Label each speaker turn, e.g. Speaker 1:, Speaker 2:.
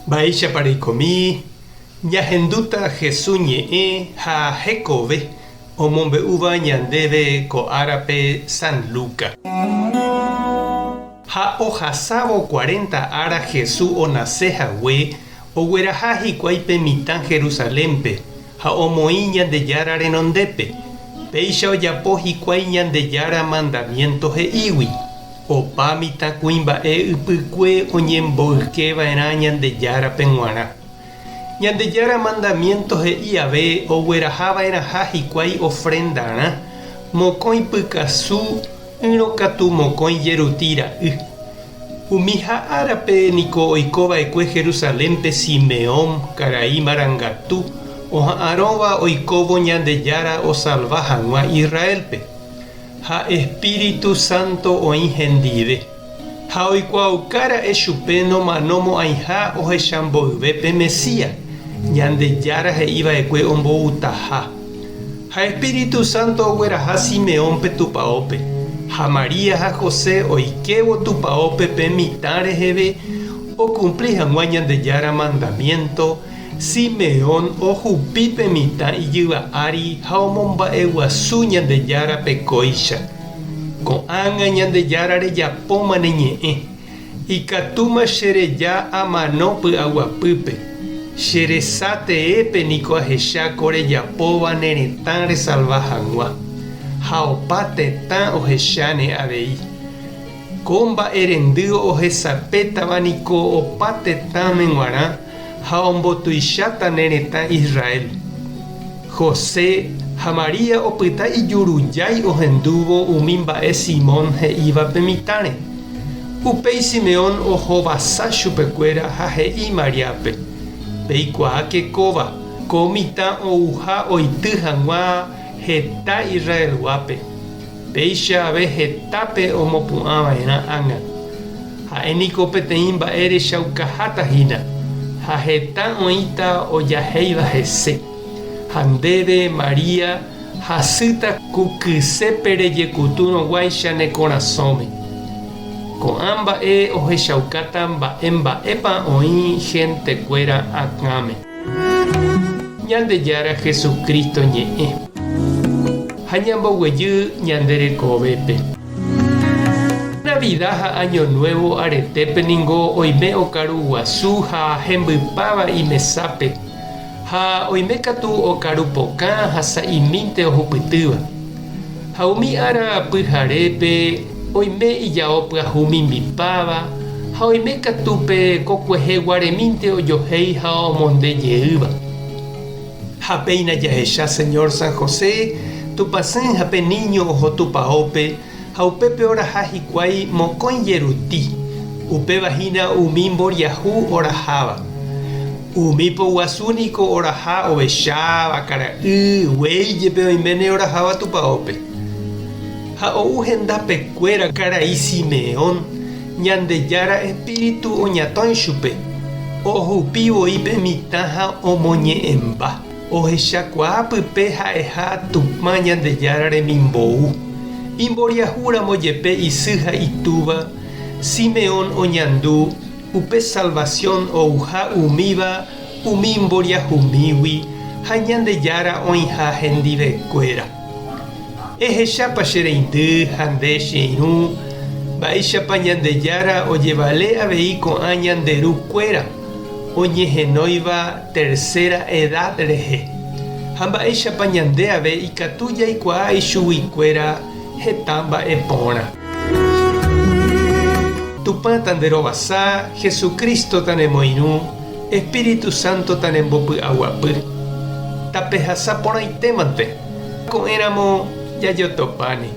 Speaker 1: Baisha parikomi, ñahenduta Jesús ñe'ẽ ha hekove omombe'úva ñandéve ko árape San Lucas. Ha ohasávo 40 ára Jesús onasehague ogueraha hikuái pe mitã Jerusalémpe ha omoĩ Ñandejára renondépe. Péicha ojapo hikuái Ñandejára mandamiento he'ígui. Opa mitã kuimba'e ypykue oñemboykeva'erã Ñandejára pe g̃uarã. Ñandejára mandamiento he'i ave oguerahava'erãha hikuái ofrendarã mokõi pykasu yrõkatu mokõi jeruti ra'y. Umi ha árape niko oikova'ekue Jerusalémpe Simeón karai marangatu oha'ãrõva oikóvo Ñandejára osalva hag̃ua Israelpe. Ha Espíritu Santo oĩ hendive. Ha oikuaukára'e chupe nomanomo'ãiha ohechamboyve Mesías. Ñandejára he'íva'ekue omboutaha. Ha Espíritu Santo ogueraha Simeón pe tupãópe. Ha María ha José oikevo tupãópe pe mitã reheve ocumpli hag̃ua Ñandejára mandamiento. Simeón ohupi pe mitã ijyva'ári ha omomba'eguasu Ñandejára pe kóicha. Ko'ág̃a Ñandejára rejapóma ne ñe'ẽ. Ikatúma chereja amano py'aguapýpe. Cheresateépe niko ahecháko rejapóva ne retã resalva hag̃ua. Ha opa tetã ohecháne avei. Ko mba'erendy ohesapétava niko opa tetãme g̃uarã ha ombotuicháta ne retã Israel. José ha María opyta ijurujái ohendúvo umi mba'e Simón he'íva pe mitãre. Upéi Simeón ohovasa chupekuéra ha he'i Mariápe: peikuaáke kóva, ko mitã ouha oity hag̃ua heta Israelguápe. Péicha ave hetápe omopu'ãva'erã ág̃a. Ha'éniko peteĩ mba'e rechaukaháta-hína. Ha heta oĩta ojahéiva hese. Ha ndéve María hasýta ku kysépe rejekutu noguáicha ne korasõme. Ko'ã mba'e ohechaukáta mba'épa oĩ hentekuéra akãme. Ñandejára Jesucristo ñe'ẽ. Ha ñamboguejy ñanderekovépe. Navidad ha Año Nuevo aretépe ningo oime okaru guasu ha hembypáva imesápe. Ha oime katu okaru pokã ha sa'imínte ohupytýva. Ha umi ára pyharépe oime ijao pyahu mimbipáva ha oime katúpe kokuehe guaremínte ojohéi ha omondejeýva. Ha péina jahecha Señor San José tupãsy ha pe niño oho tupãópe ha upépe oraha hikuái mokõi jeruti. Upevahína umi mboriahu oraháva. Umípo guasu niko oraha ovecháva kara'y guéijepe oiméne oraháva tupãópe. Ha ouhendapekuéra karai Simeón Ñandejára Espíritu oñatõi chupe. Ohupivoi pe mitã ha omoñe'ẽmba. Ohechakuaa pype ha'eha tupã Ñandejára remimbou. Imboriahúramo jepe isy ha itúva Simeón oñandu upe salvación ouha umíva umi imboriahumígui ha Ñandejára oĩha hendivekuéra. Ehechápa che reindy ha nde che irũ mba'éichapa Ñandejára ojevale avei ko'ã ñanderukuéra oñehenóiva tercera edad rehe. Ha mba'éichapa ñande ave ikatu jaikuaa ichuguikuéra heta mba'epórã. Tupã tanderovasa, Jesucristo tanemoirũ, Espíritu Santo tanembopy'aguapy. Tapehasa porãitémante. Ko'ẽramo jajotopáni.